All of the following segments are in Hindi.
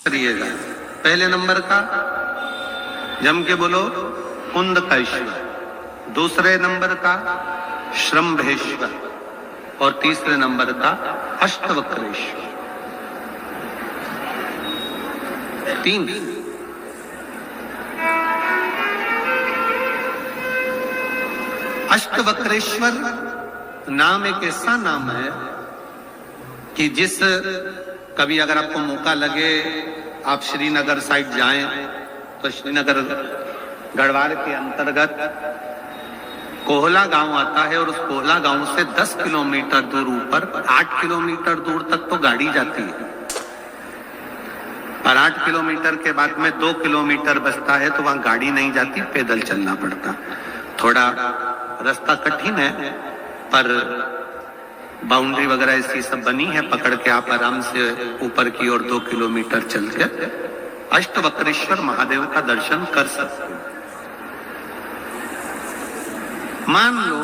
करिएगा। पहले नंबर का जम के बोलो कुंद का ईश्वर, दूसरे नंबर का श्रम्भेश्वर और तीसरे नंबर का अष्टवक्रेश्वर। तीन। अष्टवक्रेश्वर नाम एक ऐसा नाम है कि जिस कभी अगर आपको मौका लगे आप श्रीनगर साइड जाएं तो श्रीनगर गढ़वाल के अंतर्गत कोहला गांव आता है और उस कोहला गांव से 10 किलोमीटर दूर ऊपर 8 किलोमीटर दूर तक तो गाड़ी जाती है और 8 किलोमीटर के बाद में 2 किलोमीटर बचता है तो वहां गाड़ी नहीं जाती, पैदल चलना पड़ता। थोड़ा रास्ता कठिन है पर बाउंड्री वगैरह ऐसी सब बनी है, पकड़ के आप आराम से ऊपर की ओर 2 किलोमीटर चल के अष्टवक्रेश्वर महादेव का दर्शन कर सकते हैं। मान लो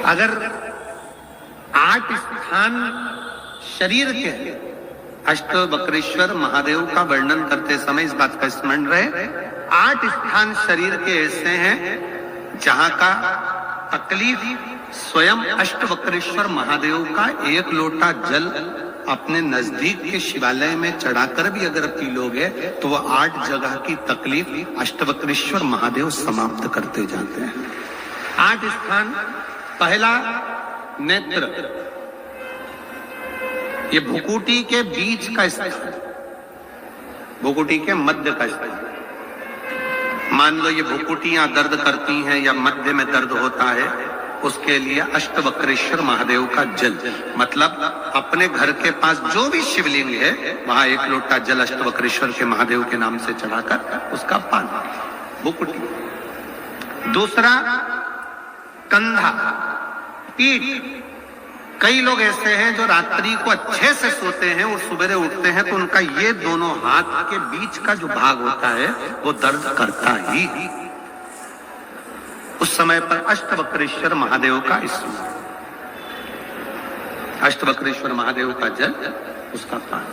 अगर 8 स्थान शरीर के अष्टवक्रेश्वर महादेव का वर्णन करते समय इस बात का स्मरण रहे, 8 स्थान शरीर के ऐसे हैं जहां का तकलीफ स्वयं अष्टवक्रेश्वर महादेव का 1 लोटा जल अपने नजदीक के शिवालय में चढ़ाकर भी अगर पी लोगे तो वह 8 जगह की तकलीफ अष्टवक्रेश्वर महादेव समाप्त करते जाते हैं। 8 स्थान। पहला नेत्र, ये भुकुटी के बीच का स्थान, भुकुटी के मध्य का स्थान। मान लो ये भुकुटियां दर्द करती हैं या मध्य में दर्द होता है, उसके लिए अष्टवक्रेश्वर महादेव का जल, मतलब अपने घर के पास जो भी शिवलिंग है वहां 1 लोटा जल अष्टवक्रेश्वर के महादेव के नाम से चढ़ाकर उसका पान, भुकुटी। दूसरा कंधा, पीठ। कई लोग ऐसे हैं जो रात्रि को अच्छे से सोते हैं और सुबह उठते हैं तो उनका ये दोनों हाथ के बीच का जो भाग होता है वो दर्द करता ही। उस समय पर अष्टवक्रेश्वर महादेव का स्मरण, अष्टवक्रेश्वर महादेव का जल, उसका पान।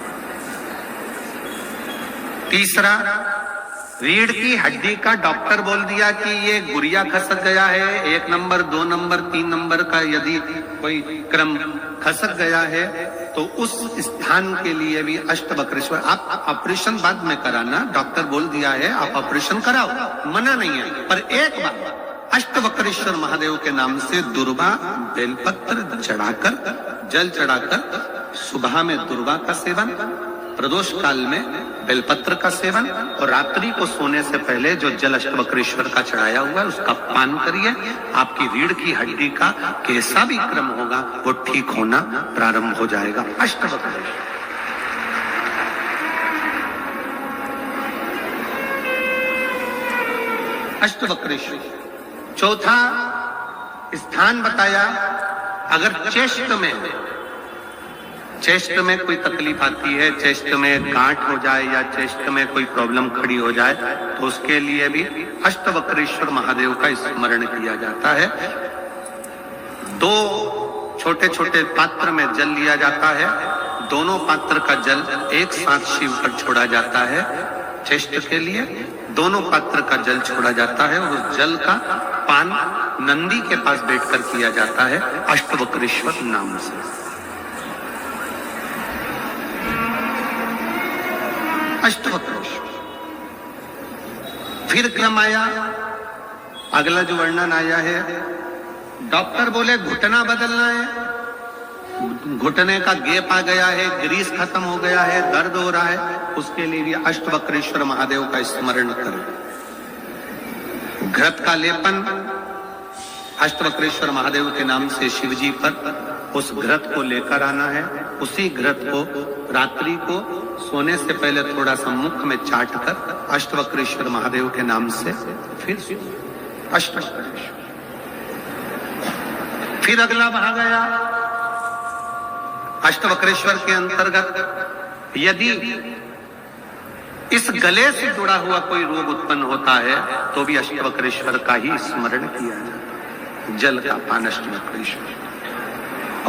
तीसरा, रीढ़ की हड्डी का डॉक्टर बोल दिया कि ये गुरिया खसक गया है, 1 नंबर 2 नंबर 3 नंबर का यदि कोई क्रम खसक गया है तो उस स्थान के लिए भी अष्टवक्रेश्वर। आप ऑपरेशन बाद में कराना, डॉक्टर बोल दिया है आप ऑपरेशन कराओ, मना नहीं है, पर एक बार अष्टवक्रेश्वर महादेव के नाम से दुर्वा बेलपत्र चढ़ाकर, जल चढ़ाकर सुबह में दुर्वा का सेवन, प्रदोष काल में बेलपत्र का सेवन और रात्रि को सोने से पहले जो जल अष्टवक्रेश्वर का चढ़ाया हुआ है उसका पान करिए। आपकी रीढ़ की हड्डी का कैसा भी क्रम होगा वो ठीक होना प्रारंभ हो जाएगा। अष्टवक्रेश्वर। अष्टवक्रेश्वर। चौथा स्थान बताया, अगर चेस्ट में कोई तकलीफ आती है, चेस्ट में गांठ हो जाए या चेस्ट में कोई प्रॉब्लम खड़ी हो जाए तो उसके लिए भी अष्टवक्रेश्वर महादेव का स्मरण किया जाता है। 2 छोटे छोटे पात्र में जल लिया जाता है, दोनों पात्र का जल एक साथ शिव पर छोड़ा जाता है। चेस्ट के लिए दोनों पात्र का जल छोड़ा जाता है और उस जल का पान नंदी के पास बैठकर किया जाता है अष्टवक्रेश्वर नाम से। अष्टवक्रेश्वर। फिर क्रम आया, अगला जो वर्णन आया है, डॉक्टर बोले घुटना बदलना है, घुटने का गैप आ गया है, ग्रीस खत्म हो गया है, दर्द हो रहा है, उसके लिए भी अष्टवक्रेश्वर महादेव का स्मरण करें। घृत का लेपन अष्टवक्रेश्वर महादेव के नाम से शिवजी पर उस घृत को लेकर आना है। उसी घृत को रात्रि को सोने से पहले थोड़ा सा मुख में चाट कर अष्टवक्रेश्वर महादेव के नाम से फिर अष्टवक्रेश्वर। फिर अगला भाग आया, अष्टवक्रेश्वर के अंतर्गत यदि इस गले से जुड़ा हुआ कोई रोग उत्पन्न होता है तो भी अष्टवक्रेश्वर का ही स्मरण किया जाता है। जल का पान अष्टवक्रेश्वर।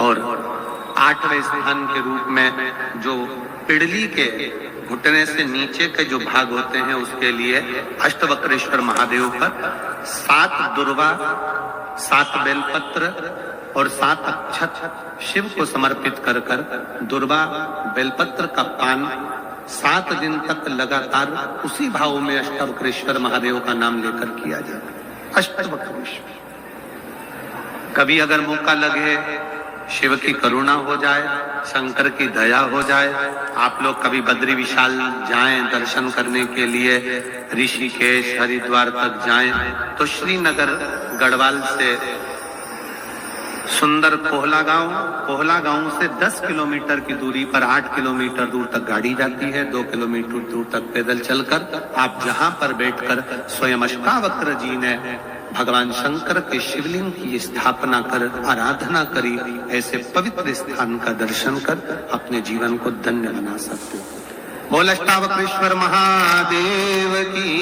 और 8वें स्थान के रूप में जो पिड़ली के घुटने से नीचे के जो भाग होते हैं उसके लिए अष्टवक्रेश्वर महादेव पर 7 दुर्वा, 7 बेलपत्र और 7 अक्षत शिव को समर्पित कर दुर्वा बेलपत्र का पान 7 दिन तक लगातार उसी भाव में अष्टवक्रेश्वर महादेव का नाम लेकर किया जाए। अष्टवक्रेश्वर, कभी अगर मौका लगे, शिव की करुणा हो जाए, शंकर की दया हो जाए, आप लोग कभी बद्री विशाल जाएं दर्शन करने के लिए, ऋषिकेश हरिद्वार तक जाएं, तो श्रीनगर गढ़वाल से सुंदर कोहला गांव से 10 किलोमीटर की दूरी पर 8 किलोमीटर दूर तक गाड़ी जाती है, 2 किलोमीटर दूर तक पैदल चलकर आप जहां पर बैठकर स्वयं अष्टावक्र जी ने भगवान शंकर के शिवलिंग की स्थापना कर आराधना करी, ऐसे पवित्र स्थान का दर्शन कर अपने जीवन को धन्य बना सकते हो। बोल अष्टावक्रेश्वर महादेव की।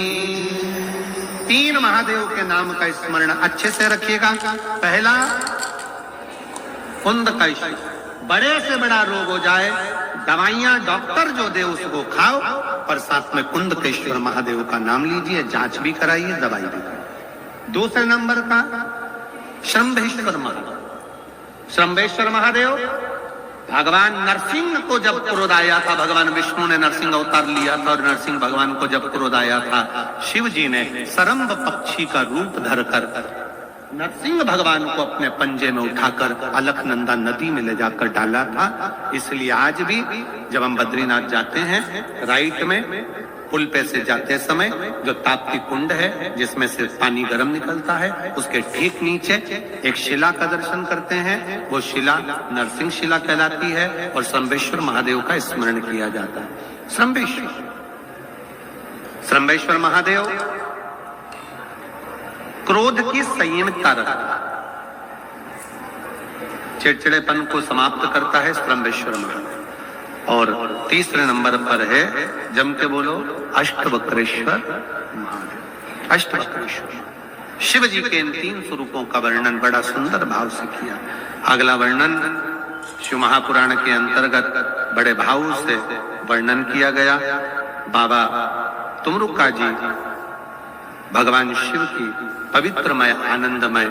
3 महादेव के नाम का स्मरण अच्छे से रखिएगा। पहला, कुंद कैश, बड़े से बड़ा रोग हो जाए, दवाइयां डॉक्टर जो दे उसको खाओ, पर साथ में कुंदकेश्वर महादेव का नाम लीजिए, जांच भी कराइए, दवाई भी कराइए। दूसरे नंबर का श्रंभेश्वर महादेव। श्रंभेश्वर महादेव भगवान नरसिंह को जब क्रोध आया था, भगवान विष्णु ने नरसिंह अवतार लिया था और नरसिंह भगवान को जब क्रोध आया था, शिव जी ने सरम्भ पक्षी का रूप धरकर नरसिंह भगवान को अपने पंजे में उठाकर अलकनंदा नदी में ले जाकर डाला था। इसलिए आज भी जब हम बद्रीनाथ जाते हैं, राइट में पुल पे से जाते समय जो ताप्ती कुंड है जिसमें से पानी गर्म निकलता है, उसके ठीक नीचे एक शिला का दर्शन करते हैं। वो शिला नरसिंह शिला कहलाती है और श्रंभेश्वर महादेव का स्मरण किया जाता है। श्रंभेश्वर महादेव क्रोध की संयमितता रखता, चिड़चिड़ेपन को समाप्त करता है श्रंभेश्वर महादेव। और तीसरे नंबर पर है, जम के बोलो, अष्टवक्रेश्वर महादेव। अष्टवक्रेश्वर शिव जी के इन 3 स्वरूपों का वर्णन बड़ा सुंदर भाव से किया। अगला वर्णन शिव महापुराण के अंतर्गत बड़े भाव से वर्णन किया गया। बाबा तुमरुका जी भगवान शिव की पवित्रमय आनंदमय